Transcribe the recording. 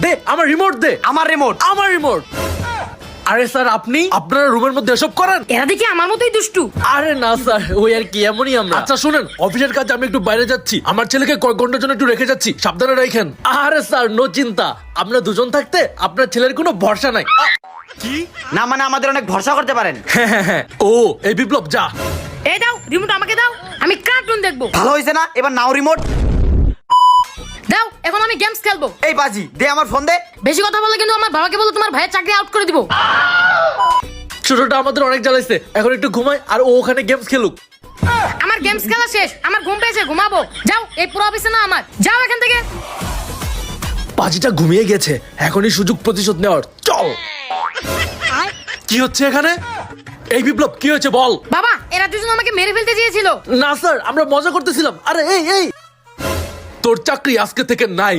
দে আমার রিমোট দে। আমার রিমোট। আমার রিমোট। আরে স্যার আপনি আপনার রুমের মধ্যে এসব করেন? এরা দেখি আমার মতোই দুষ্টু। আরে না স্যার, ওই আর কি এমনই আমরা। আচ্ছা শুনেন, অফিসের কাজে আমি একটু বাইরে যাচ্ছি, আমার ছেলেকে কয়েক ঘন্টার জন্য একটু রেখে যাচ্ছি, সাবধানে রাখেন। আরে স্যার নো চিন্তা, আপনারা দুজন থাকতে আপনার ছেলের কোনো ভরসা নাই। কি না মানে আমাদের অনেক ভরসা করতে পারেন। হ্যাঁ। ও এই বিপ্লব যা। এই দাও রিমোট, আমাকে দাও, আমি কার্টুন দেখবো। ভালো হয়েছে না? এবার নাও রিমোট। দাও, এখন আমি গেমস খেলবো। এই বাজি দে আমার ফোন দে। বেশি কথা বলে কিন্তু আমার বাবাকে বলে তোমার ভাইয়ের চাকরি আউট করে দিব। ছোটটা আমাদের অনেক জ্বালাইছে, এখন একটু ঘুমাই আর ও ওখানে গেমস খেলুক। আমার গেমস খেলা শেষ, আমার ঘুম পেয়েছে, ঘুমাবো। যাও, এই পুরো অফিসে না আমার, যাও এখান থেকে। পাজিটা ঘুমিয়ে গেছে, এখনই সুযোগ প্রতিশোধ নেওয়ার, চল। কি হচ্ছে এখানে? এই বিপ্লব কি হয়েছে বল। বাবা, এরা দুজন আমাকে মেরে ফেলতে চেয়েছিল। না স্যার, আমরা মজা করতেছিলাম। আরে এই তোর চাকরি আজকে থেকে নাই।